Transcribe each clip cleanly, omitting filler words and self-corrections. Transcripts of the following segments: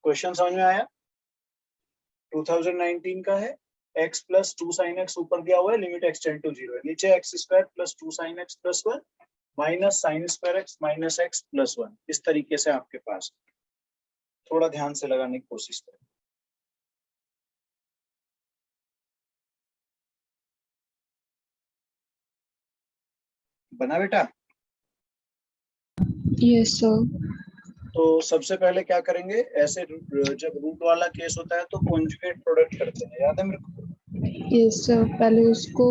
Question समझ में आया? 2019 का है, x प्लस 2 साइन एक्स ऊपर दिया हुआ है, लिमिट x टेंड टू 0 है, नीचे x square plus 2 sine x plus 1 minus sine square x minus x plus 1, इस तरीके से आपके पास। थोड़ा ध्यान से लगाने की कोशिश करें। बना बेटा? Yes sir. तो सबसे पहले क्या करेंगे, ऐसे जब रूट वाला केस होता है तो कॉन्जुगेट प्रोडक्ट करते हैं, याद है मेरे को? यस सर, पहले उसको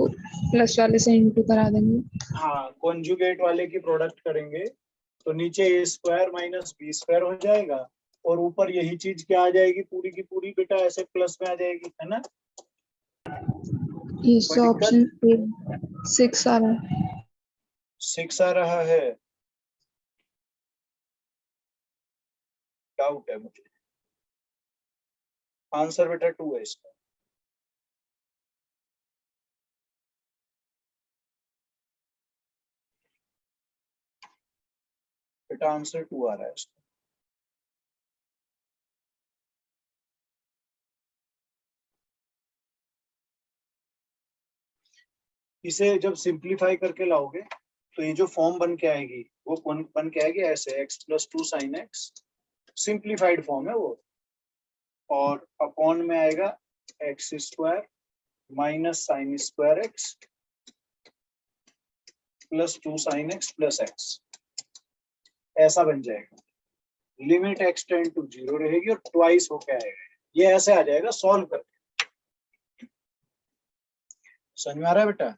प्लस वाले से इंटू करा देंगे। हाँ, कॉन्जुगेट वाले की प्रोडक्ट करेंगे तो नीचे ए स्क्वायर माइनस बी स्क्वायर हो जाएगा, और ऊपर यही चीज क्या आ जाएगी, पूरी की पूरी बेटा ऐसे प्लस में आ जाएगी, है ना? यस कोई सर, दिक्कत? ऑप्शन 6 आ रहा है। 6 आ रहा है, डाउट है मुझे। आंसर बेटा 2 है इसका। बेटा आंसर 2 आ रहा है इसका। इसे जब सिंप्लीफाई करके लाओगे तो ये जो फॉर्म बन के आएगी वो बन के आएगी ऐसे, x plus 2 sine x, simplified form है वो, और अपॉन में आएगा x square minus sine square x plus 2 sine x plus x, ऐसा बन जाएगा। लिमिट x टेंड टू 0 रहेगी और ट्वाइस होके आएगा, ये ऐसे आ जाएगा सॉल्व करके। समझ में आ रहा है बेटा?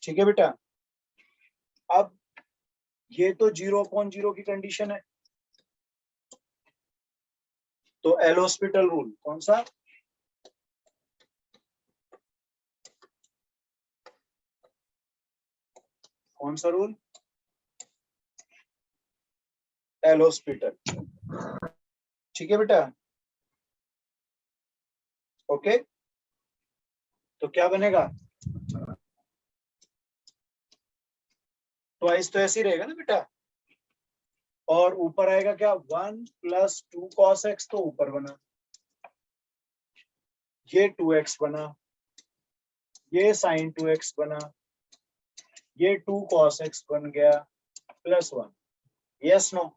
ठीक है बेटा। अब ये तो 0/0 की कंडीशन है, तो एल हॉस्पिटल रूल कौन सा? कौन सा रूल? L hospital. ठीक है बेटा, ओके। तो क्या बनेगा, ट्वाइस तो ऐसे ही रहेगा ना बेटा, और ऊपर आएगा क्या, 1 प्लस 2 कॉस एक्स, तो ऊपर बना, ये 2x बना, ये साइन 2x बना, ये 2 कॉस एक्स बन गया plus 1। Yes no?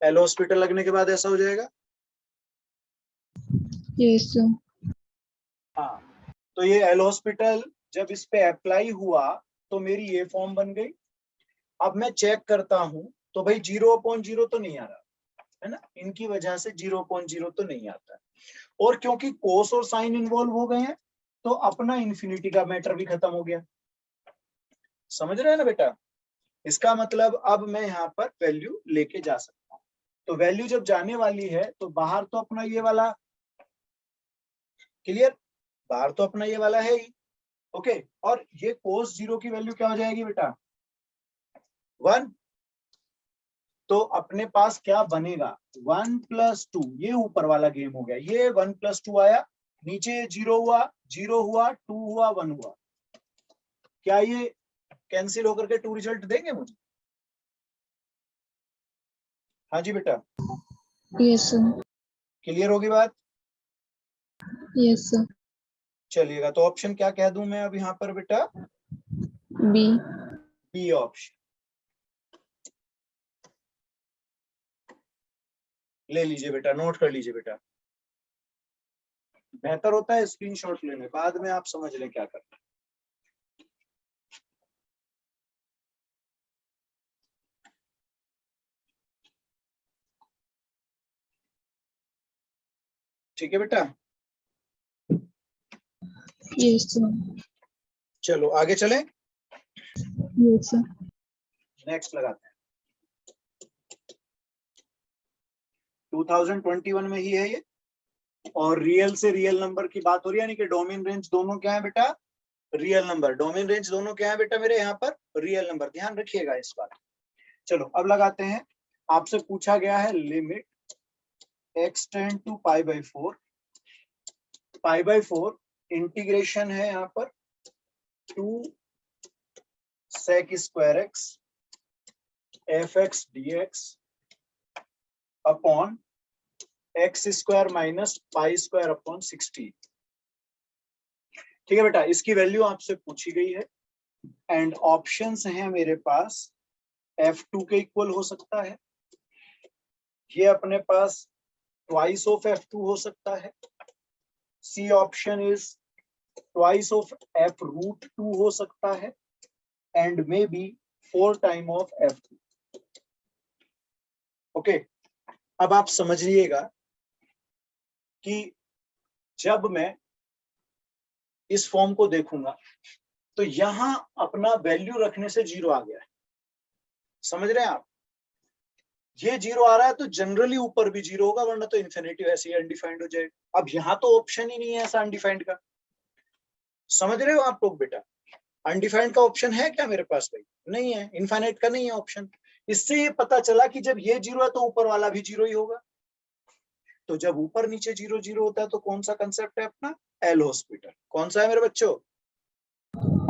L'Hospital लगने के बाद ऐसा हो जाएगा। Yes sir. हाँ, तो ये एल हॉस्पिटल जब इस पे अप्लाई हुआ तो मेरी ये फॉर्म बन गई। अब मैं चेक करता हूं तो भाई 0/0 तो नहीं आ रहा है ना, इनकी वजह से 0/0 तो नहीं आता है, और क्योंकि कोस और साइन इन्वॉल्व हो गए हैं तो अपना इन्फिनिटी का मैटर भी खत्म हो गया। समझ रहे हैं ना बेटा? इसका मतलब अब मैं यहाँ पर वैल्यू लेके जा सकता हूँ, तो वैल्यू जब जाने वाली है तो बाहर तो अपना ये वाला, क्लियर, बाहर तो अपना ये वाला है ही, ओके। और ये कोस 0 की वैल्यू क्या हो जाएगी बेटा, 1। तो अपने पास क्या बनेगा, 1 प्लस 2, ये ऊपर वाला गेम हो गया, ये 1 प्लस 2 आया, नीचे 0 हुआ, 0 हुआ, 2 हुआ, 1 हुआ, क्या ये कैंसिल होकर के 2 रिजल्ट देंगे मुझे? हाँ जी बेटा, यस सर। क्लियर होगी बात? Yes sir. चलिएगा, तो ऑप्शन क्या कह दूं मैं अब यहाँ पर बेटा, बी। बी ऑप्शन ले लीजिए बेटा, नोट कर लीजिए बेटा, बेहतर होता है स्क्रीनशॉट लेने, बाद में आप समझ लें क्या करना है। ठीक है बेटा, यस सर। चलो आगे चलें, यस सर। नेक्स्ट लगाते हैं। 2021 में ही है ये, और रियल से रियल नंबर की बात हो रही है, यानी कि डोमेन रेंज दोनों क्या है बेटा, रियल नंबर, डोमेन रेंज दोनों क्या है बेटा मेरे यहाँ पर, रियल नंबर, ध्यान रखिएगा इस बात। चलो अब लगाते हैं। आपसे पूछा गया है limit x tend to π/4, π/4 integration है यहाँ पर 2 sec square x f x d x upon x square minus pi square upon 16। ठीक है बेटा, इसकी वैल्यू आपसे पूछी गई है एंड ऑप्शंस हैं मेरे पास। F2 के इक्वल हो सकता है, ये अपने पास ट्वाइस ऑफ F2 हो सकता है, C option is twice of F root 2 हो सकता है and may be 4 time of F2। Okay, अब आप समझिएगा कि जब मैं इस फॉर्म को देखूंगा तो यहां अपना वैल्यू रखने से जीरो आ गया है, समझ रहे हैं आप? ये जीरो आ रहा है तो जनरली ऊपर भी जीरो होगा, वरना तो इन्फिनिटी ऐसे ही अनडिफाइंड हो जाएगा। अब यहाँ तो ऑप्शन ही नहीं है ऐसा अनडिफाइंड का, समझ रहे हो आप लोग बेटा? अनडिफाइंड का ऑप्शन है क्या मेरे पास? भाई नहीं है, इनफाइनाइट का नहीं है ऑप्शन। इससे ये पता चला कि जब ये जीरो है तो ऊपर वाला भी जीरो ही होगा। तो जब ऊपर नीचे जीरो जीरो होता है तो कौन सा कंसेप्ट है अपना? L hospital. कौन सा है मेरे बच्चों?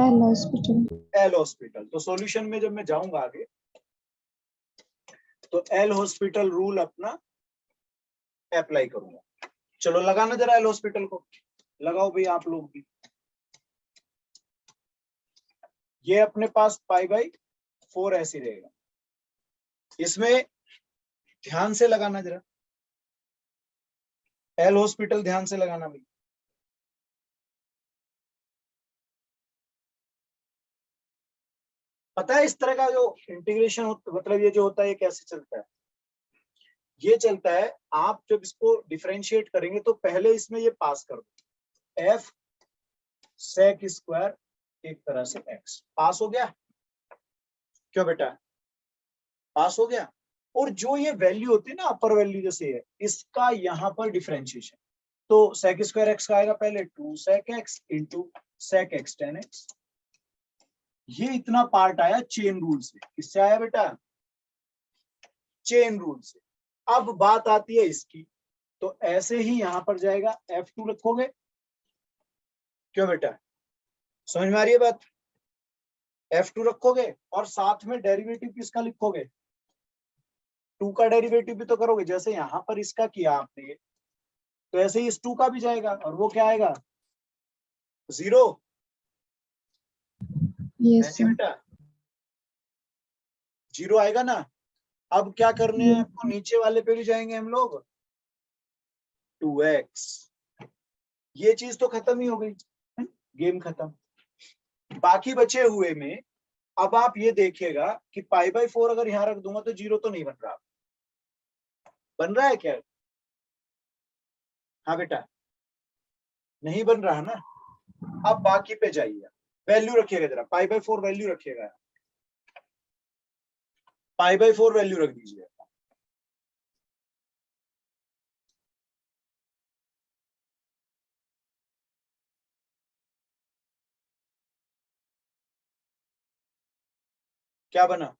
L hospital. L'Hospital. तो सॉल्यूशन में जब मैं जाऊंगा आगे तो एल हॉस्पिटल रूल अपना अप्लाई करूंगा। चलो लगाना जरा एल हॉस्पिटल को, लगाओ भाई आप लोग भी। ये अपने पास पाई बाई 4 ऐसे रहेगा, इसमें ध्यान से लगाना जरा, एल हॉस्पिटल ध्यान से लगाना भाई। पता है इस तरह का जो इंटीग्रेशन मतलब ये जो होता है ये कैसे चलता है? ये चलता है, आप जब इसको डिफरेंशिएट करेंगे तो पहले इसमें ये पास कर दो, एफ सेक स्क्वायर एक तरह से एक्स, पास हो गया। क्यों बेटा? पास हो गया। और जो ये वैल्यू होती है ना अपर वैल्यू जैसे है, इसका यहाँ पर डिफरेंशिएशन, तो सेक स्क्वायर एक्स का आएगा पहले 2 sec x into sec x tan x. ये इतना पार्ट आया चेन रूल से। किससे आया बेटा? चेन रूल से। अब बात आती है इसकी, तो ऐसे ही यहां पर जाएगा F2 रखोगे। क्यों बेटा? समझ में आ रही है बात? F2 रखोगे और साथ में डेरिवेटिव किसका लिखोगे? 2 का डेरिवेटिव भी तो करोगे, जैसे यहां पर इसका किया आपने, तो ऐसे ही इस 2 का भी जाएगा और वो क्या आएगा? 0। यस ऐसे सर। बेटा 0 आएगा ना। अब क्या करने हैं आपको? नीचे वाले पे भी जाएंगे हम लोग, 2x। ये चीज तो खत्म ही हो गई, गेम खत्म। बाकी बचे हुए में अब आप ये देखिएगा कि पाई बाई 4 अगर यहां रख दूंगा तो 0 तो नहीं बन रहा। बन रहा है क्या? हाँ बेटा, नहीं बन रहा ना। अब बाकी पे जाइए, वैल्यू रखिएगा जरा, पाई बाई 4 वैल्यू रखिएगा, पाई बाई 4 वैल्यू रख दीजिए। क्या बना?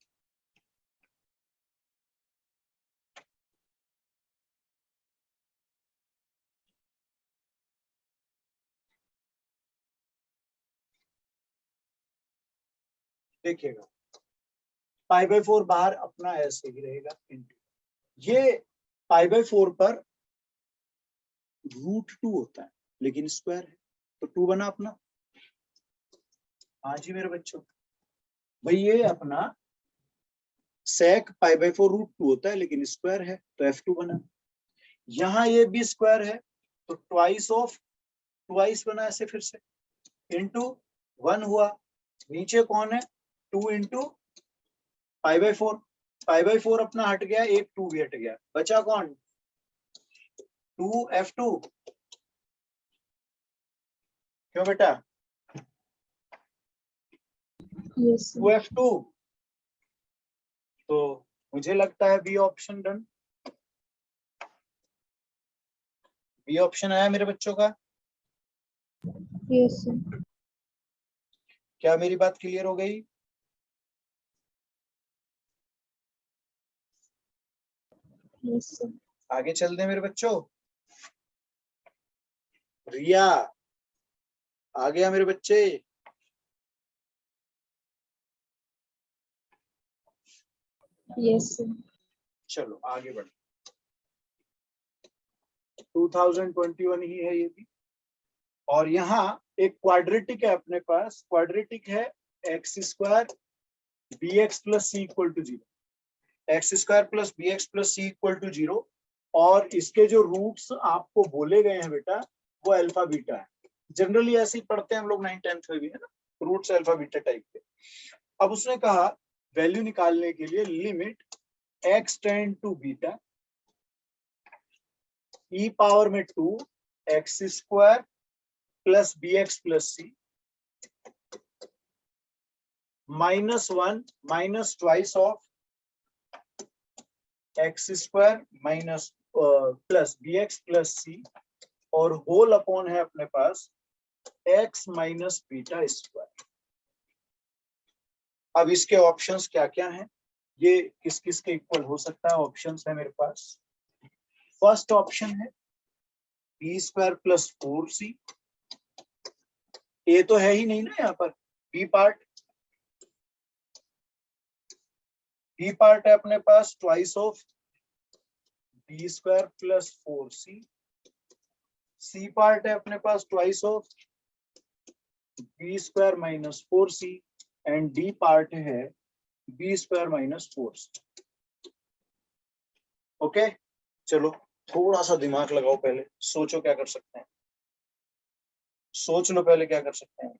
देखिएगा, पाई बाई 4 बाहर अपना ऐसे ही रहेगा, ये पाई बाई 4 पर रूट 2 होता है लेकिन स्क्वायर है, तो 2 बना अपना। हाँ जी मेरे बच्चों, भाई ये अपना सेक पाई बाई 4 रूट 2 होता है लेकिन स्क्वायर है, तो F2 बना। यहाँ ये भी स्क्वायर है तो ट्वाइस ऑफ ट्वाइस बना ऐसे फिर से, इंटू 1 हुआ। नीचे कौन है? 2 into pi by 4। Pi by 4 अपना हट गया, एक 2 भी हट गया, बचा कौन? 2F2। क्यों बेटा? Yes sir. 2F2। तो मुझे लगता है B option done. B option आया मेरे बच्चों का। Yes sir. क्या मेरी बात क्लियर हो गई? Yes sir. आगे चल दें मेरे बच्चों। रिया आ गया मेरे बच्चे। Yes sir. चलो आगे बढ़ो। 2021 ही है ये भी। और यहाँ एक क्वाड्रेटिक है अपने पास, क्वाड्रेटिक है x square b x plus c equal to 0, x square plus b x plus c equal to 0। और इसके जो रूट्स आपको बोले गए हैं बेटा वो अल्फा बीटा है। जनरली ऐसे ही पढ़ते हैं हम लोग 9th-10th में भी, है ना, रूट्स अल्फा बीटा टाइप के। अब उसने कहा वैल्यू निकालने के लिए limit x tend to beta e power में 2 x square plus b x plus c -1 minus twice of x square minus plus b x plus c और होल अपॉन है अपने पास एक्स माइनस बीटा स्क्वायर। अब इसके options क्या क्या हैं, ये किस किस के इक्वल हो सकता है, ऑप्शंस है मेरे पास। फर्स्ट ऑप्शन है बी स्क्वायर प्लस 4c, ए तो है ही नहीं ना यहाँ पर, बी पार्ट है अपने पास twice of b square plus 4c, C part है अपने पास twice of b square minus 4c and D part है b square minus 4c। Okay, चलो थोड़ा सा दिमाग लगाओ, पहले सोचो क्या कर सकते हैं, सोच लो पहले क्या कर सकते हैं।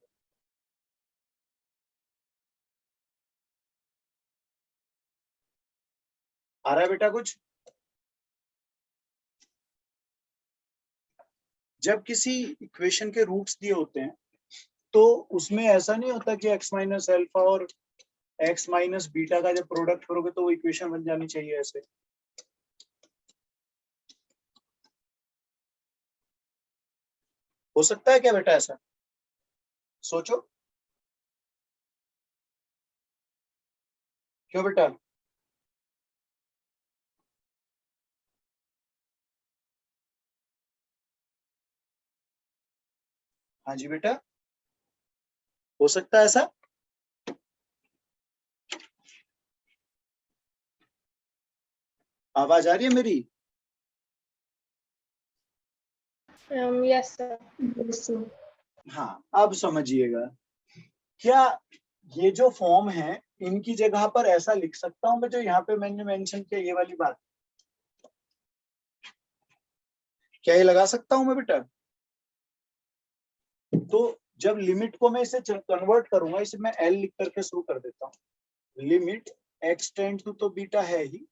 आ रहा है बेटा कुछ? जब किसी इक्वेशन के रूट्स दिए होते हैं तो उसमें ऐसा नहीं होता कि x माइनस अल्फा और x माइनस बीटा का जब प्रोडक्ट करोगे तो वो इक्वेशन बन जानी चाहिए ऐसे। हो सकता है क्या बेटा ऐसा? सोचो, क्यों बेटा? हाँ जी बेटा, हो सकता है ऐसा? आवाज आ रही है मेरी? Yes sir. Yes sir. हाँ, अब समझिएगा, क्या ये जो फॉर्म है इनकी जगह पर ऐसा लिख सकता हूं मैं जो यहाँ पे मैंने मेंशन किया ये वाली बात, क्या ये लगा सकता हूं मैं बेटा? तो जब लिमिट को मैं इसे कन्वर्ट करूंगा, इसे मैं एल लिख करके शुरू कर देता हूँ। लिमिट एक्स टेंड टू तो बीटा है ही,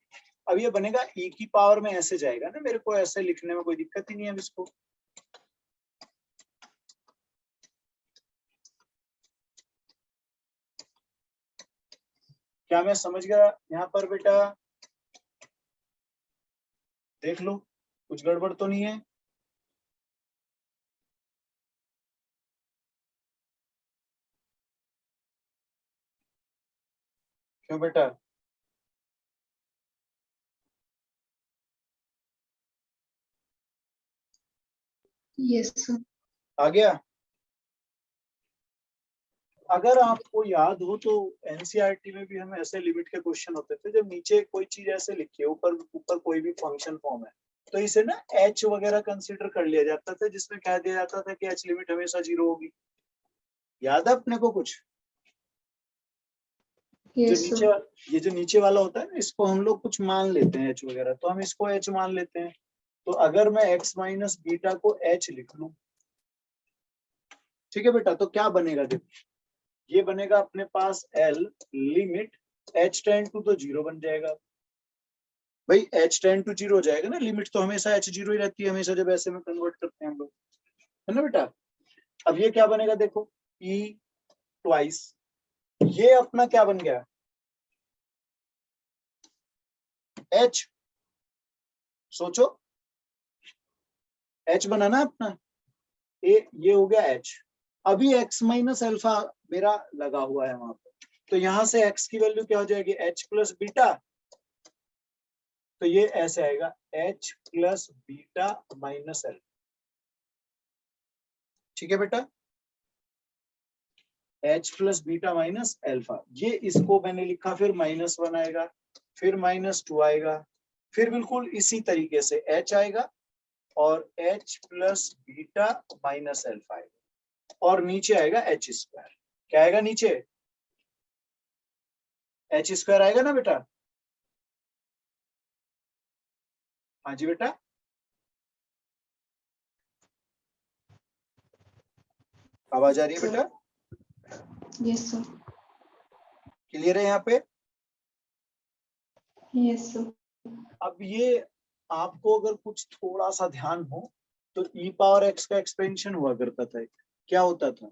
अब ये बनेगा e की पावर में ऐसे जाएगा ना, मेरे को ऐसे लिखने में कोई दिक्कत ही नहीं है अब इसको। क्या मैं समझ गया यहाँ पर बेटा? देख लो कुछ गड़बड़ तो नहीं है। क्यों बेटा? Yes sir. आ गया? अगर आपको याद हो तो एनसीईआरटी में भी हम ऐसे लिमिट के क्वेश्चन होते थे, जब नीचे कोई चीज ऐसे लिखी है, ऊपर ऊपर कोई भी फंक्शन फॉर्म है, तो इसे ना एच वगैरह कंसीडर कर लिया जाता था, जिसमें कह दिया जाता था कि एच लिमिट हमेशा 0 होगी। याद है अपने को कुछ? जो यस नीचे, सर। ये जो नीचे वाला होता है ना, इसको हम लोग कुछ मान लेते हैं एच वगैरह, तो हम इसको एच मान लेते हैं। तो अगर मैं एक्स माइनस बीटा को एच लिख लूं, ठीक है बेटा, तो क्या बनेगा? देखो, ये बनेगा अपने पास l limit h tend to तो 0 बन जाएगा। भाई एच टेंड टू 0 हो जाएगा ना, लिमिट तो हमेशा एच 0 ही रहती है हमेशा जब ऐसे में कन्वर्ट करते हैं हम लोग, है ना बेटा? अब ये क्या बनेगा देखो, ई ट्वाइस, ये अपना क्या बन गया? एच। सोचो, एच बना ना अपना, ये हो गया एच। अभी एक्स माइनस अल्फा मेरा लगा हुआ है वहां पर, तो यहां से एक्स की वैल्यू क्या हो जाएगी? एच प्लस बीटा, तो ये ऐसे आएगा H plus beta minus L. ठीक है बेटा, H plus beta minus alpha, ये इसको मैंने लिखा, फिर -1 आएगा, फिर -2 आएगा, फिर बिल्कुल इसी तरीके से h आएगा और h plus beta minus alpha आएगा और नीचे आएगा h स्क्वायर। क्या आएगा नीचे? h स्क्वायर आएगा ना बेटा? हाँ जी बेटा, आवाज आ रही है बेटा? Yes sir. क्लियर है यहाँ पे? Yes sir. अब ये आपको अगर कुछ थोड़ा सा ध्यान हो तो e पावर x का एक्सपेंशन हुआ करता था। क्या होता था?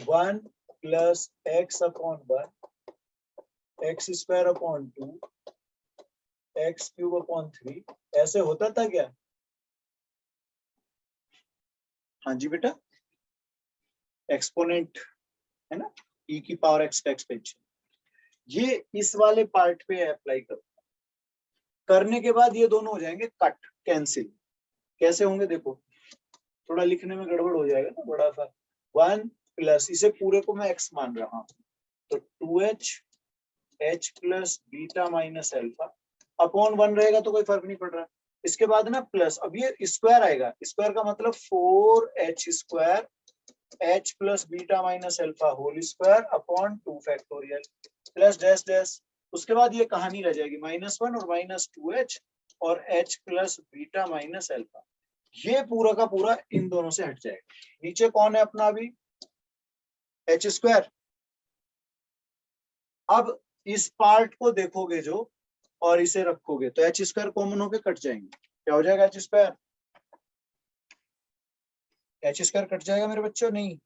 1 plus x upon 1 x square upon 2 x cube upon 3, ऐसे होता था क्या? हाँ जी बेटा, एक्सपोनेंट है ना, e की पावर x का एक्सपेंशन। ये इस वाले पार्ट पे अप्लाई करो, करने के बाद ये दोनों हो जाएंगे कट, कैंसिल। कैसे होंगे देखो, थोड़ा लिखने में गड़बड़ हो जाएगा ना बड़ा सा। 1 प्लस, इसे पूरे को मैं x मान रहा हूं, तो 2h h plus beta minus alpha upon 1 रहेगा तो कोई फर्क नहीं पड़ रहा। इसके बाद ना प्लस, अब ये स्क्वायर आएगा, स्क्वायर का मतलब 4h square h plus beta minus alpha whole square upon 2 factorial plus dash dash. उसके बाद ये कहानी रह जाएगी -1 और -2h और h plus beta minus alpha. ये पूरा का पूरा इन दोनों से हट जाएगा। नीचे कौन है अपना अभी? h square. अब इस पार्ट को देखोगे जो और इसे रखोगे तो h स्क्वायर कॉमन होके कट जाएंगे। क्या हो जाएगा? h square, h square cut जाएगा मेरे बच्चों, नहीं?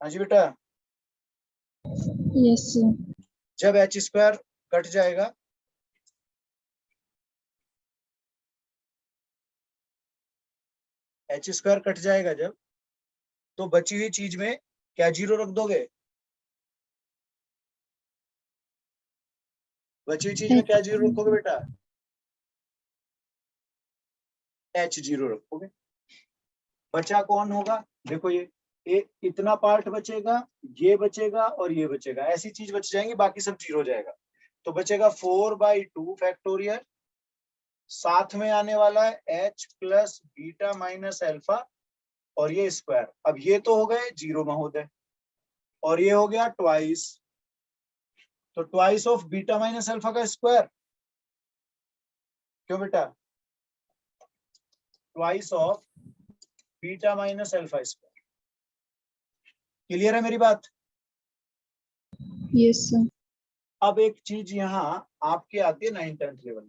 हाँ जी बेटा, यस सर। जब h स्क्वायर कट जाएगा h स्क्वायर कट जाएगा जब, तो बची हुई चीज में क्या जीरो रख दोगे? बची हुई चीज में क्या जीरो रखोगे बेटा? h जीरो रखोगे। बचा कौन होगा? देखो ये इतना पार्ट बचेगा, ये बचेगा और ये बचेगा, ऐसी चीज बच जाएंगी, बाकी सब जीरो हो जाएगा। तो बचेगा 4/2 फैक्टोरियल, साथ में आने वाला है h plus beta minus alpha और ये स्क्वायर। अब ये तो हो गए जीरो महोदय, और ये हो गया ट्वाइस, तो twice of beta minus alpha का स्क्वायर। क्यों बेटा? Twice of beta minus alpha square. Clear है मेरी बात? Yes sir. अब एक चीज यहाँ आपके आती है 9th-10th लेवल,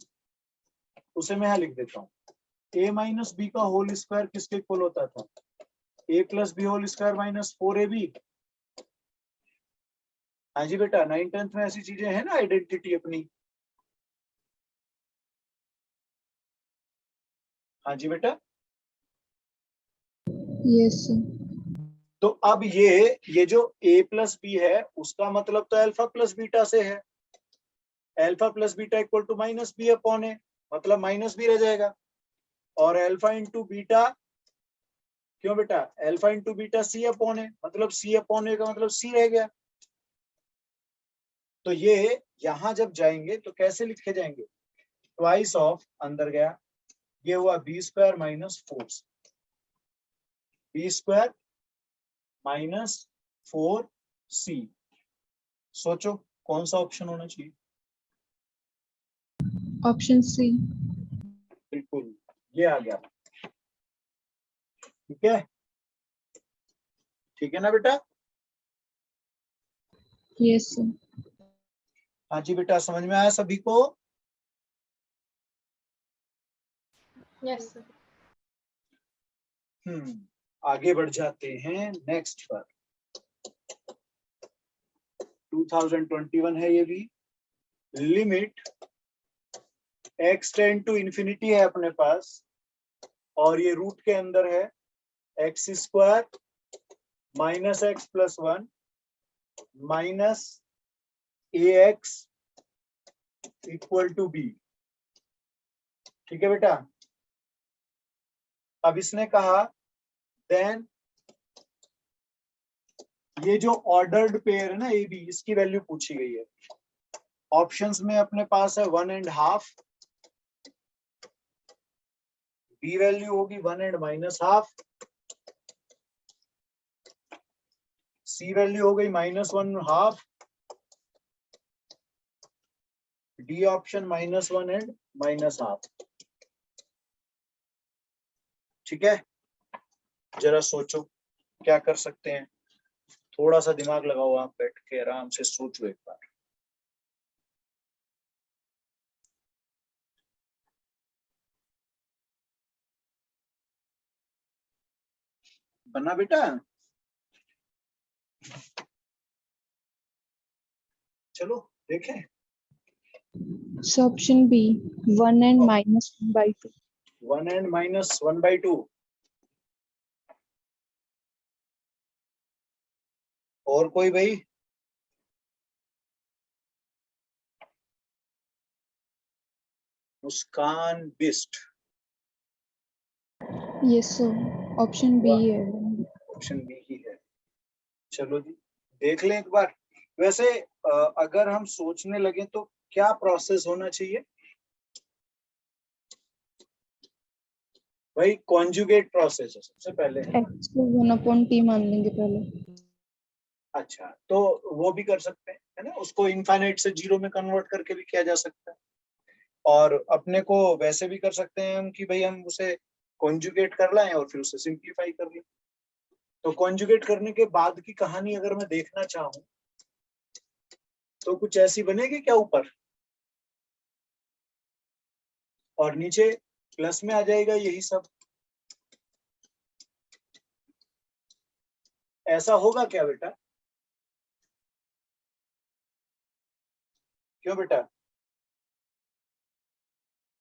उसे मैं यहाँ लिख देता हूँ। a माइनस बी का होल स्क्वायर किसके इक्वल होता था? a plus b whole square minus 4ab। हाँ जी बेटा, 9th-10th में ऐसी चीजें हैं ना, आइडेंटिटी अपनी। हाँ जी बेटा, यस सर। तो अब ये जो a प्लस बी है उसका मतलब तो अल्फा प्लस बीटा से है। Alpha plus beta equal to minus b upon a, मतलब माइनस बी रह जाएगा। और अल्फा इंटू बीटा, क्यों बेटा? Alpha into beta C upon a, मतलब सी अपॉन ए का मतलब सी रह गया। तो ये यहां जब जाएंगे तो कैसे लिखे जाएंगे? ट्वाइस ऑफ, अंदर गया, ये हुआ b square minus 4, b square minus 4c। सोचो कौन सा ऑप्शन होना चाहिए? Option C. बिल्कुल, ये आ गया। ठीक है, ठीक है ना बेटा? Yes sir. हाँ जी बेटा, समझ में आया सभी को? Yes sir. आगे बढ़ जाते हैं नेक्स्ट पर। 2021 है ये भी। Limit x tend to infinity है अपने पास, और ये रूट के अंदर है x square minus x plus 1 minus a x equal to b. ठीक है बेटा? अब इसने कहा देन ये जो ऑर्डर्ड पेयर है ना ए बी, इसकी वैल्यू पूछी गई है। ऑप्शंस में अपने पास है 1.5, बी वैल्यू होगी 1 and -12, सी वैल्यू हो गई -1.5, डी ऑप्शन -1 and -12। ठीक है, जरा सोचो क्या कर सकते हैं, थोड़ा सा दिमाग लगाओ, आप बैठ के आराम से सोचो एक बार। बना बेटा? चलो देखें। So option B, 1 and -1/2. 1 and -1/2। और कोई भाई? Muskan Bisht. Yes sir, option B है। ऑप्शन बी ही है। चलो जी देख लें एक बार। वैसे अगर हम सोचने लगे तो क्या प्रोसेस होना चाहिए भाई? कॉन्जुगेट प्रोसेस है सबसे पहले। X को 1/t मान लेंगे पहले। अच्छा, तो वो भी कर सकते हैं, है ना, उसको इनफाइनाइट से जीरो में कन्वर्ट करके भी किया जा सकता है। और अपने को वैसे भी कर सकते हैं हम कि भाई हम उसे कॉन्जुगेट कर लाएं और फिर उसे सिंप्लीफाई कर लें। तो कॉन्जुगेट करने के बाद की कहानी अगर मैं देखना चाहूं तो कुछ ऐसी बनेगी क्या ऊपर, और नीचे प्लस में आ जाएगा यही सब। ऐसा होगा क्या बेटा? क्यों बेटा,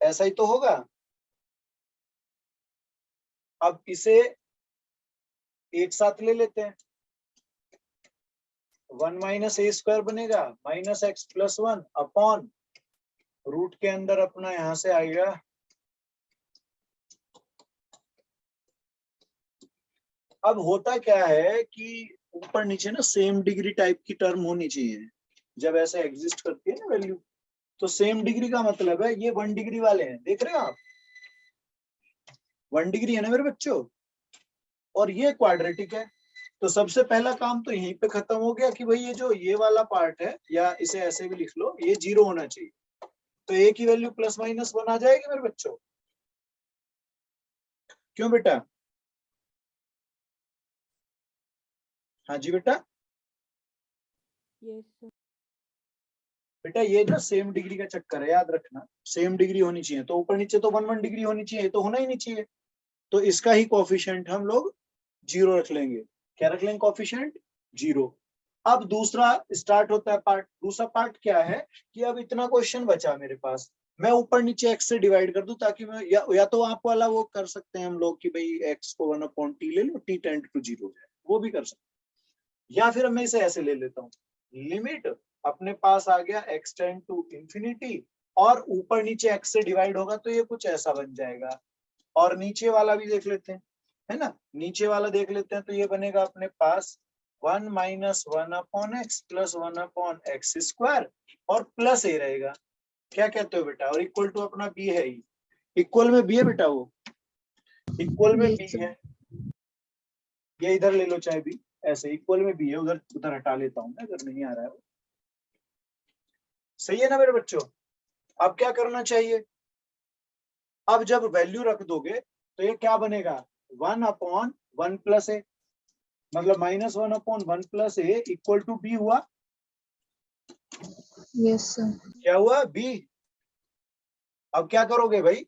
ऐसा ही तो होगा। अब इसे एक साथ ले लेते हैं, 1 - a² बनेगा -x+1 अपॉन रूट के अंदर अपना यहां से आएगा। अब होता क्या है कि ऊपर नीचे ना सेम डिग्री टाइप की टर्म होनी चाहिए जब ऐसे एग्जिस्ट करती है ना वैल्यू। तो सेम डिग्री का मतलब है ये 1 डिग्री वाले हैं, देख रहे हो आप, 1 डिग्री है ना मेरे बच्चों, और ये क्वाड्रेटिक है। तो सबसे पहला काम तो यहीं पे खत्म हो गया कि भाई ये जो ये वाला पार्ट है, या इसे ऐसे भी लिख लो, ये 0 होना चाहिए। तो a की वैल्यू +-1 आ जाएगी मेरे बच्चों। क्यों बेटा? हाँ जी बेटा। Yes sir. बेटा ये ना सेम डिग्री का चक्कर है, याद रखना, सेम डिग्री होनी चाहिए। तो ऊपर नीचे तो 1 डिग्री होनी चाहिए, तो होना ही नहीं चाहिए। तो इसका ही कोफिशिएंट हम लोग 0 रख लेंगे। क्या रख लेंगे कोफिशिएंट? 0। अब दूसरा स्टार्ट होता है पार्ट। दूसरा पार्ट क्या है कि अब इतना क्वेश्चन बचा मेरे पास, मैं ऊपर नीचे x से डिवाइड कर दूं, ताकि मैं या तो आप वाला वो कर सकते हैं हम लोग कि भाई x को 1/t ले लो, t टेंड टू 0 है, वो भी कर सकते हैं। या फिर मैं इसे ऐसे ले लेता हूँ, लिमिट अपने पास आ गया x टेंड टू इंफिनिटी, और ऊपर नीचे x से डिवाइड होगा तो ये कुछ ऐसा बन जाएगा। और नीचे वाला भी देख लेते हैं, है ना, नीचे वाला देख लेते हैं। तो ये बनेगा अपने पास 1 - 1/x + 1/x², और प्लस a रहेगा। क्या कहते हो बेटा? और इक्वल टू अपना b है ही, इक्वल में b है बेटा, वो इक्वल में Yes b sir. है। ये इधर ले लो चाहे b, ऐसे इक्वल में b है, उधर उधर हटा लेता हूँ मैं अगर नहीं आ रहा है वो। सही है ना मेरे बच्चों? अब क्या करना चाहिए? अब जब वैल्यू रख दोगे तो ये क्या बनेगा? 1/1 + a, मतलब -1/1 + a इक्वल टू b हुआ। Yes sir. क्या हुआ? b। अब क्या करोगे भाई?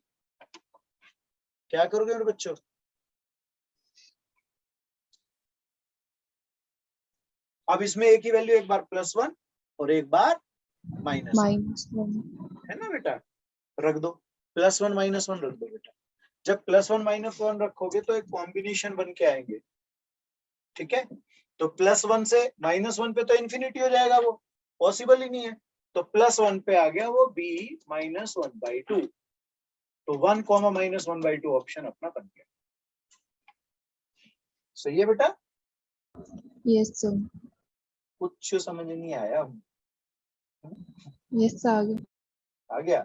क्या करोगे मेरे बच्चों? अब इसमें a की वैल्यू एक बार +1 और एक बार -1, -1. है ना बेटा? रख दो, +1 -1 रख दो बेटा। जब +1 -1 रखोगे तो एक कॉम्बिनेशन बन के आएंगे, ठीक है? तो +1 से -1 पे तो इंफिनिटी हो जाएगा, वो पॉसिबल ही नहीं है। तो +1 पे आ गया वो b -1/2। तो 1, -1/2 ऑप्शन अपना बन गया। सही है बेटा? Yes sir. कुछ समझ नहीं आया? यस आ गया। आ गया,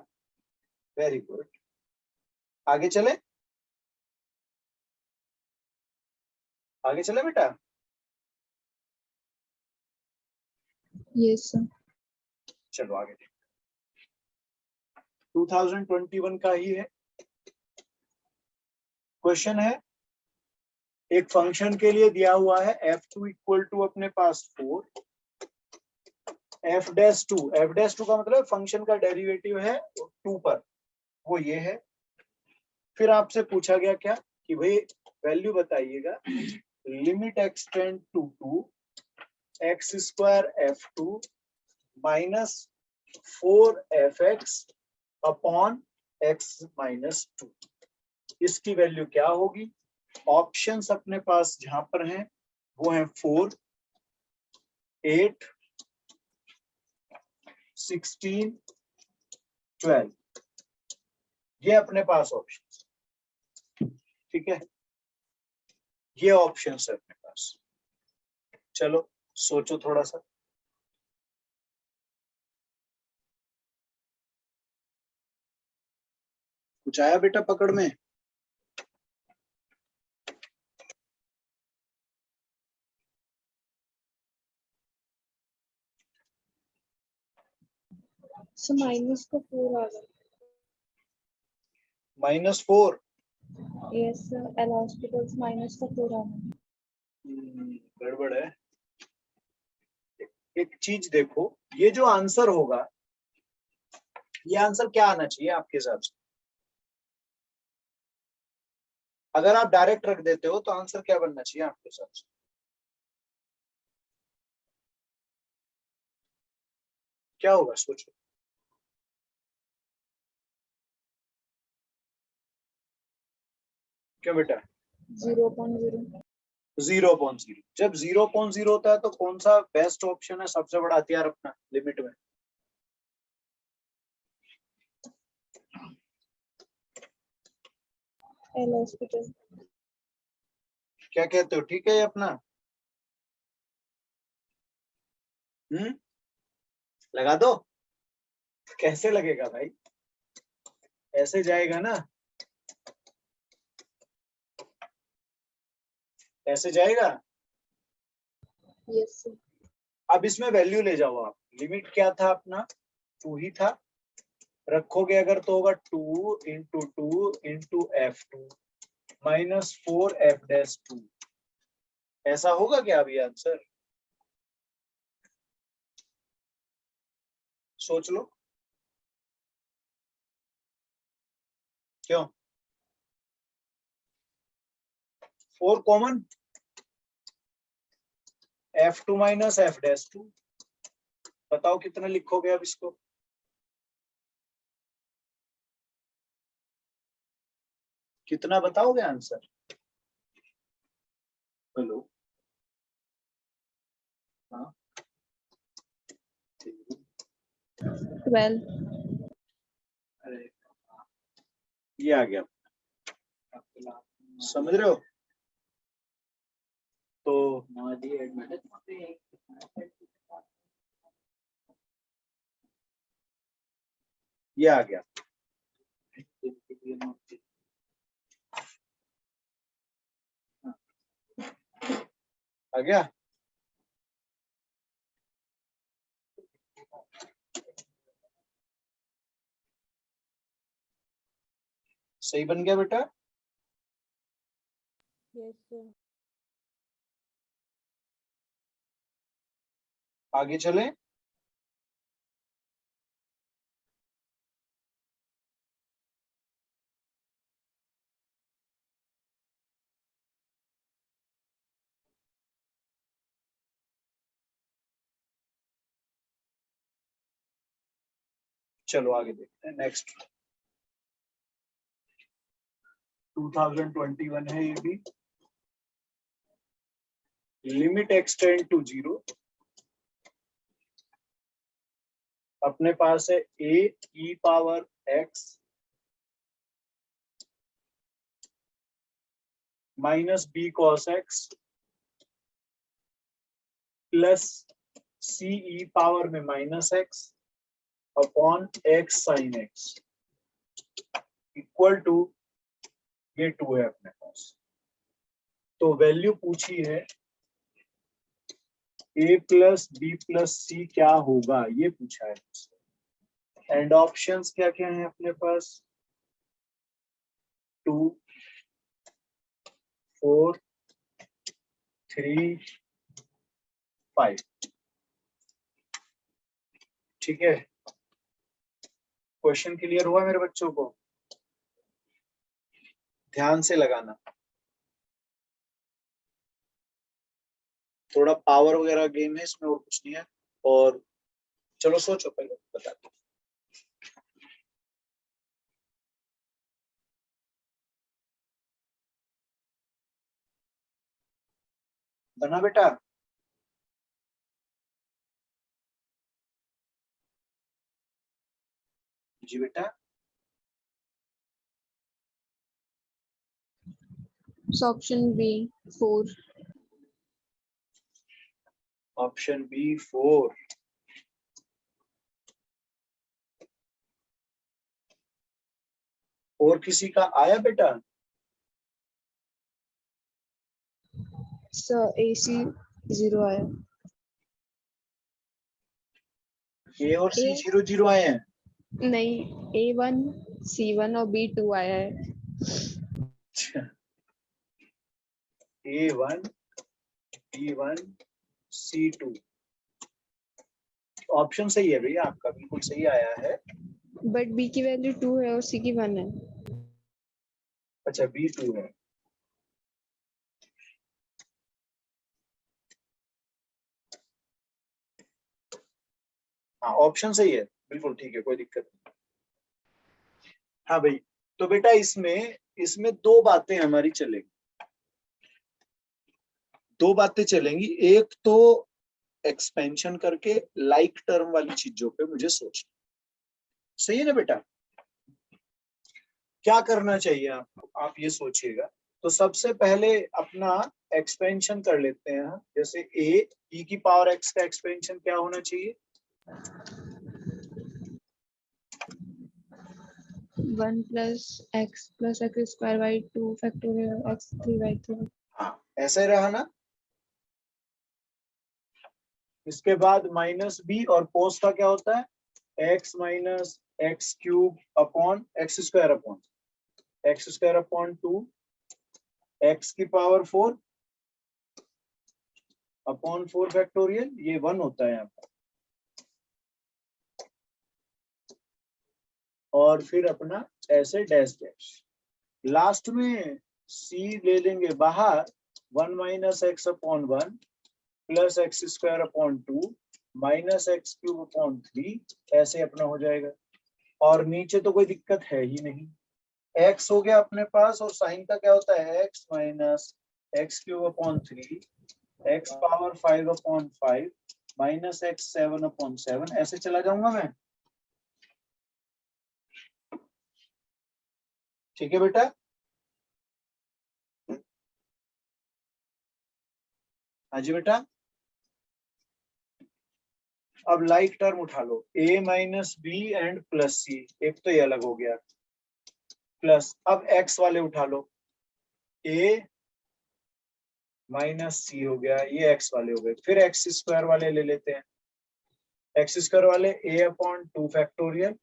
वेरी गुड। आगे चले, आगे चले बेटा। Yes sir. चलो आगे देखते हैं। 2021 का ही है क्वेश्चन है। एक फंक्शन के लिए दिया हुआ है f2 इक्वल टू अपने पास 4, f'2 का मतलब फंक्शन का डेरिवेटिव है 2 पर, वो ये है। फिर आपसे पूछा गया क्या कि भाई वैल्यू बताइएगा limit x tend to 2 x square f2 minus 4f(x) upon x minus 2। इसकी वैल्यू क्या होगी? ऑप्शंस अपने पास जहां पर हैं वो है 4, 8, 16, 12। ये अपने पास ऑप्शन, ठीक है, ये ऑप्शन है अपने पास। चलो सोचो थोड़ा सा। कुछ आया बेटा पकड़ में? सर माइनस का 4 आ गया। -4? Yes sir, L hospitals minus का 4 आ गया। गड़बड़ है। एक चीज देखो, ये जो आंसर होगा, ये आंसर क्या आना चाहिए आपके हिसाब से? अगर आप डायरेक्ट रख देते हो तो आंसर क्या बनना चाहिए आपके हिसाब से? क्या होगा सोचो। क्यों बेटा? 0.0। 0.0। जब 0.0 होता है तो कौन सा बेस्ट ऑप्शन है, सबसे बड़ा हथियार अपना लिमिट में? L hospital. क्या कहते हो, ठीक है ये अपना? लगा दो। कैसे लगेगा भाई? ऐसे जाएगा ना, ऐसे जाएगा। Yes sir. अब इसमें वैल्यू ले जाओ आप। लिमिट क्या था अपना? 2 ही था। रखोगे अगर तो होगा 2 into 2 into f2 minus 4f'2। ऐसा होगा क्या अभी आंसर? सोच लो। क्यों? 4 कॉमन, f2 माइनस f'2। बताओ कितना लिखोगे अब इसको? कितना बताओगे आंसर? हेलो, हाँ 12। अरे ये आ गया, समझ रहे हो? तो ये आ गया। आ गया। सही बन गया बेटा। Yes sir. आगे चलें। चलो आगे देखते हैं नेक्स्ट। 2021 है ये भी। Limit x tend to 0। अपने पास है a e power x minus b cos x plus c e power में minus x upon x sine x equal to ये 2 है अपने पास। तो वैल्यू पूछी है a प्लस बी प्लस सी क्या होगा, ये पूछा है। एंड ऑप्शंस क्या क्या है अपने पास, 2, 4, 3, 5। ठीक है, क्वेश्चन क्लियर हुआ मेरे बच्चों को? ध्यान से लगाना, थोड़ा पावर वगैरह गेम है इसमें और कुछ नहीं है। और चलो सोचो पहले बता दो। बना बेटा? जी बेटा। Option B 4। Option B 4। और किसी का आया बेटा? सर AC 0 आया। ए और सी ए 0 आए हैं। नहीं, A1 C1 और B2 आया है। A1 B1 C2 ऑप्शन सही है भैया, आपका बिल्कुल सही आया है। बट B की वैल्यू 2 है और C की 1 है। अच्छा B2 है। हाँ ऑप्शन सही है, बिल्कुल ठीक है, कोई दिक्कत नहीं। हाँ भाई, तो बेटा इसमें इसमें दो बातें हमारी चलेंगी, दो बातें चलेंगी। एक तो एक्सपेंशन करके लाइक टर्म वाली चीजों पे मुझे सोचना, सही है ना बेटा? क्या करना चाहिए आपको, आप ये सोचिएगा। तो सबसे पहले अपना एक्सपेंशन कर लेते हैं। जैसे e की पावर x का एक्सपेंशन क्या होना चाहिए? 1 + x+x² / 2 फैक्टोरियल x3/3। हाँ ऐसे रहा ना। इसके बाद -b और cos का क्या होता है, x - x³ upon x² upon x² upon 2 x की पावर 4 अपॉन 4 फैक्टोरियल, ये 1 होता है यहाँ पर। और फिर अपना ऐसे डैश डैश, लास्ट में c ले लेंगे बाहर, 1 - x upon 1 plus x² upon 2 -x³ upon 3, ऐसे अपना हो जाएगा। और नीचे तो कोई दिक्कत है ही नहीं, x हो गया अपने पास, और साइन का क्या होता है, x - x³ upon 3 x power 5 upon 5 -x7 upon 7, ऐसे चला जाऊंगा मैं। ठीक है बेटा? हाँ जी बेटा। अब लाइक टर्म उठा लो, a - b and plus c, एक तो ये अलग हो गया, प्लस अब x वाले उठा लो, a - c हो गया, ये x वाले हो गए। फिर x² वाले ले लेते हैं, x² वाले a अपॉन 2 फैक्टोरियल,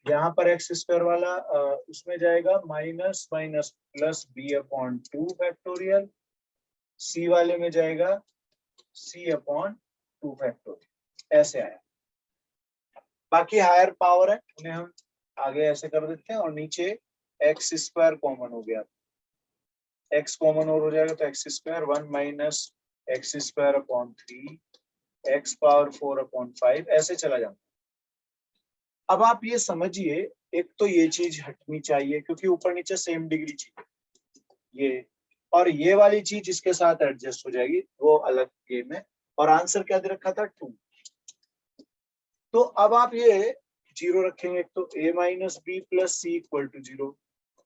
यहाँ पर x² वाला उसमें जाएगा minus minus plus b upon 2 factorial, c वाले में जाएगा c अपॉन 2 फैक्टोरियल, ऐसे आया। बाकी हायर पावर है, उन्हें हम आगे ऐसे कर देते हैं। और नीचे x² कॉमन हो गया, x कॉमन और हो जाएगा तो x² 1 - x² upon 3 x power 4 upon 5, ऐसे चला जाता। अब आप ये समझिए, एक तो ये चीज हटनी चाहिए क्योंकि ऊपर नीचे सेम डिग्री चाहिए ये, और ये वाली चीज इसके साथ एडजस्ट हो जाएगी, वो अलग गेम है। और आंसर क्या दे रखा था, 2। तो अब आप ये 0 रखेंगे, तो a - b plus c equal to 0,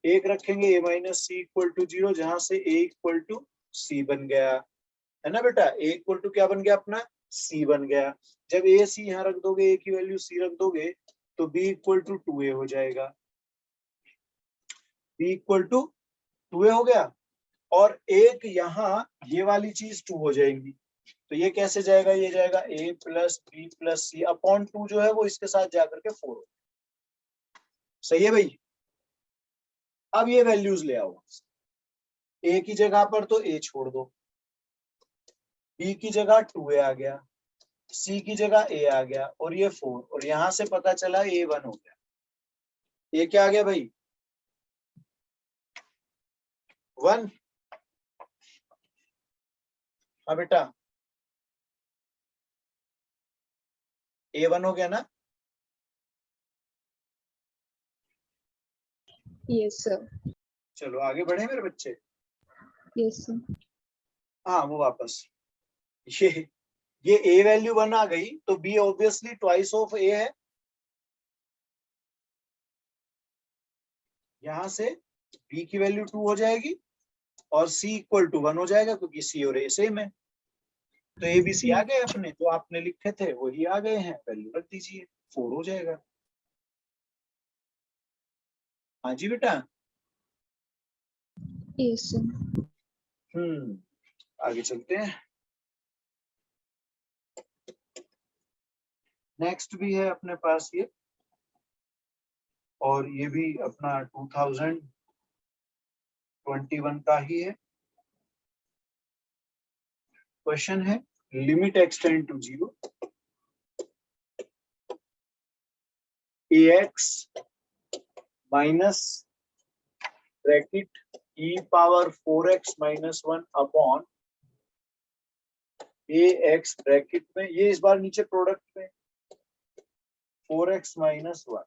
एक रखेंगे a - c इक्वल टू 0, जहां से a इक्वल टू c बन गया, है ना बेटा? a इक्वल टू क्या बन गया अपना, c बन गया। जब ए सी यहाँ रख दोगे, ए की वैल्यू सी रख दोगे, तो बी इक्वल टू 2a हो जाएगा। बी इक्वल टू 2a हो गया, और एक यहाँ ये वाली चीज 2 हो जाएगी। तो ये कैसे जाएगा, ये जाएगा a plus b plus c upon 2 जो है वो इसके साथ जाकर के 4 हो। सही है भाई। अब ये वैल्यूज ले आओ, a की जगह पर तो a छोड़ दो, b की जगह 2a आ गया, c की जगह a आ गया, और ये 4, और यहां से पता चला a 1 हो गया। ये क्या आ गया भाई, 1। हाँ बेटा, a 1 हो गया ना। Yes sir. चलो आगे बढ़े मेरे बच्चे। Yes sir. हाँ वो वापस, ये a वैल्यू 1 आ गई, तो b obviously twice of a है। यहां से b की वैल्यू 2 हो जाएगी, और c इक्वल टू 1 हो जाएगा, क्योंकि c और a सेम है। तो ए बी सी आ गए, अपने जो आपने लिखे थे वही आ गए हैं, वैल्यू रख दीजिए, 4 हो जाएगा। हाँ जी बेटा। Yes sir. आगे चलते हैं। नेक्स्ट भी है अपने पास ये, और ये भी अपना 2021 का ही है। क्वेश्चन है, limit x tend to 0, ax minus bracket e power 4x minus 1 upon ax bracket में, ये इस बार नीचे प्रोडक्ट में 4x माइनस 1,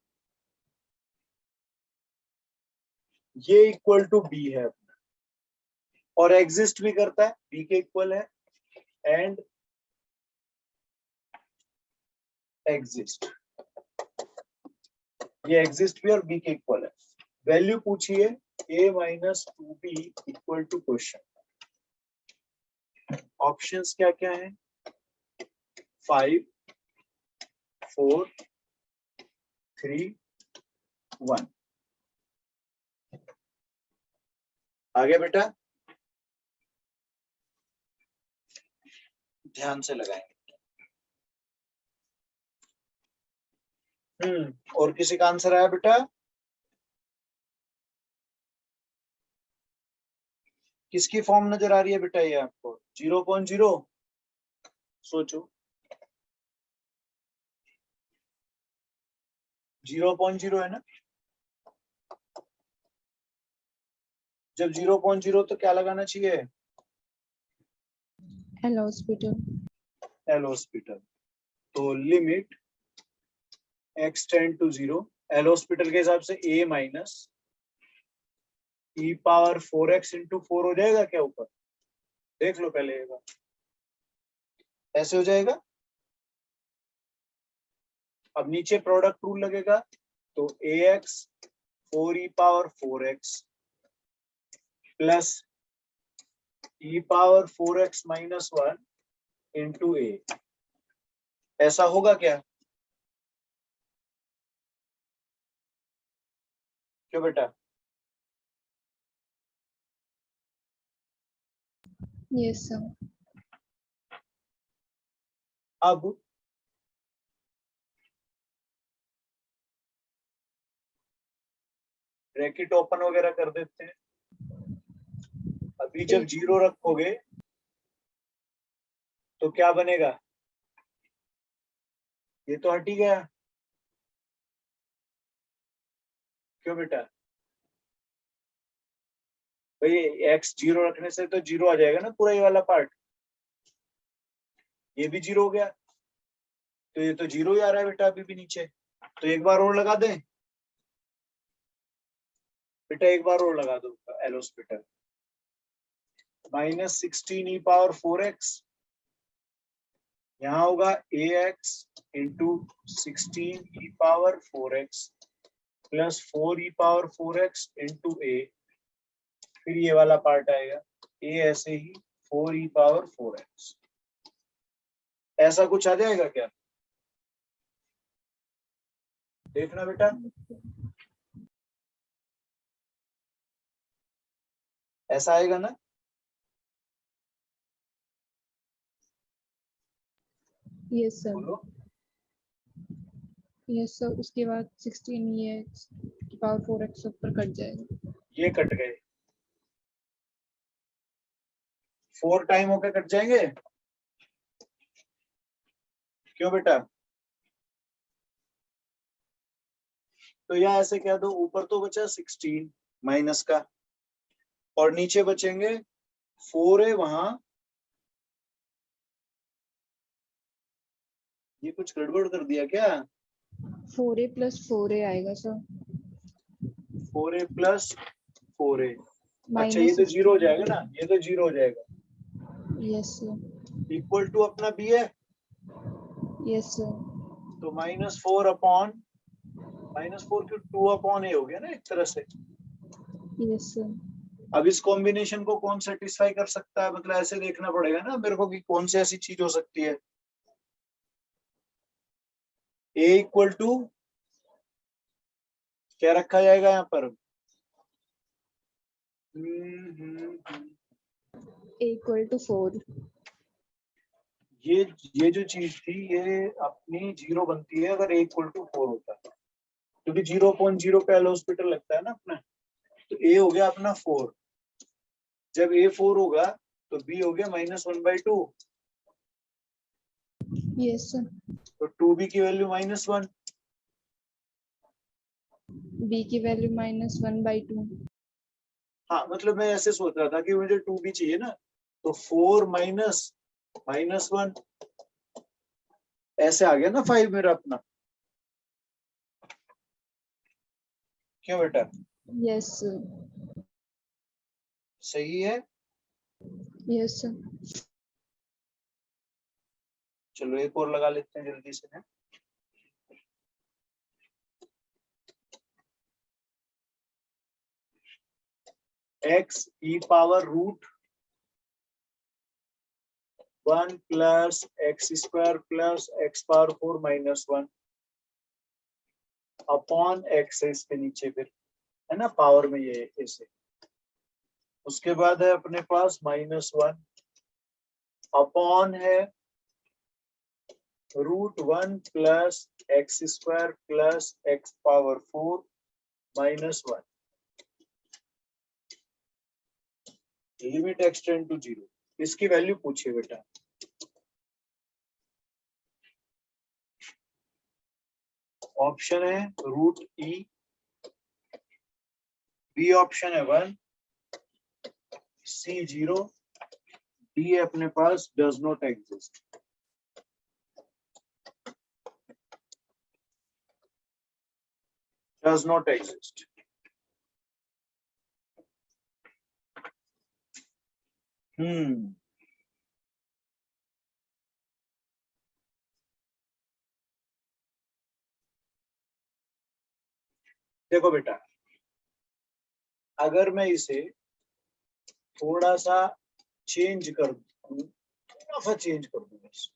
ये इक्वल टू b है अपना, और एग्जिस्ट भी करता है, b के इक्वल है, एंड एग्जिस्ट, ये एग्जिस्ट भी और b के इक्वल है। वैल्यू पूछिए a minus 2b equal to question. Options क्या क्या है, 5 4 3 1। आगे बेटा ध्यान से लगाएंगे। और किसी का आंसर आया बेटा, किसकी फॉर्म नजर आ रही है बेटा ये आपको, 0.0? सोचो, 0.0 है ना। जब 0.0 तो क्या लगाना चाहिए, एल हॉस्पिटल। L'Hospital. तो limit x tend to 0, L'Hospital के हिसाब से a minus e power 4x into 4 हो जाएगा क्या ऊपर, देख लो पहले एक बार, ऐसे हो जाएगा। अब नीचे प्रोडक्ट रूल लगेगा, तो ax 4e power 4x plus e power 4x minus 1 into a, ऐसा होगा क्या, क्यों बेटा? Yes sir. अब ब्रैकेट ओपन वगैरह कर देते हैं। अभी जब 0 रखोगे तो क्या बनेगा, ये तो हट ही गया, क्यों बेटा? भाई x 0 रखने से तो 0 आ जाएगा ना पूरा ये वाला पार्ट, ये भी 0 हो गया, तो ये तो 0 ही आ रहा है बेटा अभी भी नीचे। तो एक बार और लगा दें बेटा, एक बार और लगा दो L hospital, minus 16 e power 4x, यहाँ होगा ax into 16 e power 4x plus 4 e power 4x into a, फिर ये वाला पार्ट आएगा a ऐसे ही 4 e पावर 4x, ऐसा कुछ आ जाएगा क्या? देखना बेटा, ऐसा आएगा ना? यस सर, बोलो। Yes sir. उसके बाद 16 ये पावर 4x ऊपर कट जाएगा। ये कट गए, 4 टाइम होके कट जाएंगे। क्यों बेटा? तो यहाँ ऐसे कह दो, ऊपर तो बचा 16 माइनस का, और नीचे बचेंगे 4 है वहां। ये कुछ गड़बड़ कर दिया क्या? 4a + 4a आएगा सर। 4a + 4a। अच्छा, ये माइनस तो जीरो हो 16। जाएगा ना, ये तो जीरो हो जाएगा। यस सर, इक्वल टू अपना b है, यस सर। तो -4 अपॉन -4 क्यों, 2 अपॉन a हो गया ना एक तरह से। यस सर, अब इस कॉम्बिनेशन को कौन सेटिस्फाई कर सकता है, मतलब ऐसे देखना पड़ेगा ना मेरे को कि कौन सी ऐसी चीज हो सकती है। a इक्वल टू क्या रखा जाएगा यहाँ पर? a = 4। ये जो चीज थी ये अपनी जीरो बनती है अगर a इक्वल टू 4 होता है, क्योंकि 0.0 पे एल हॉस्पिटल लगता है ना अपना। तो a हो गया अपना 4, जब a 4 होगा तो b हो गया -1/2, यस सर। तो 2b की वैल्यू -1। b की वैल्यू -1/2। हाँ, मतलब मैं ऐसे सोच रहा था कि मुझे 2b चाहिए ना, तो 4 -1 ऐसे आ गया ना 5 मेरा अपना। क्यों बेटा? यस सर, सही है। Yes sir. चलो एक और लगा लेते हैं जल्दी से। x e power √1 + x² + x power 4 -1 upon x है इसके नीचे, फिर है ना पावर में ये ऐसे। उसके बाद है अपने पास -1 अपॉन है √1 + x² + x power 4 -1 limit x tend to 0। इसकी वैल्यू पूछिए बेटा। ऑप्शन है √e, बी ऑप्शन है 1, सी 0, डी है अपने पास does not exist. Does not exist. देखो बेटा, अगर मैं इसे थोड़ा सा चेंज कर दूं, थोड़ा सा चेंज कर दूं बस,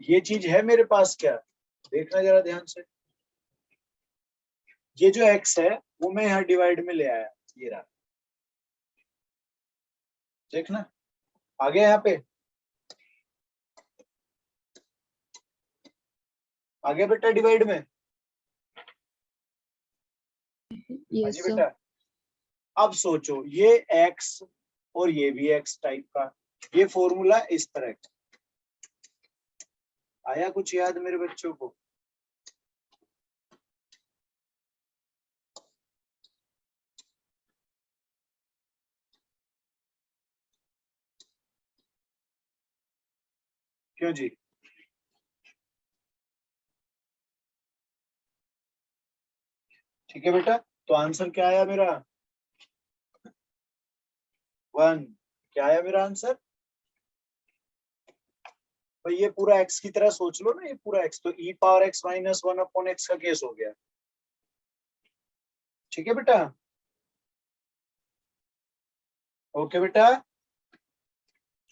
ये चीज है मेरे पास क्या, देखना जरा ध्यान से। ये जो x है वो मैं यहाँ डिवाइड में ले आया, ये रहा, देखना आ गया यहाँ पे, आ गया बेटा डिवाइड में। हाँ जी यस सर, बेटा। अब सोचो ये x और ये भी x टाइप का, ये फॉर्मूला इस तरह का आया, कुछ याद मेरे बच्चों को? क्यों जी? ठीक है बेटा, तो आंसर क्या आया मेरा? 1। क्या आया मेरा आंसर? भाई ये पूरा x की तरह सोच लो ना, ये पूरा x, तो e power x minus 1/x का केस हो गया। ठीक है बेटा, ओके बेटा।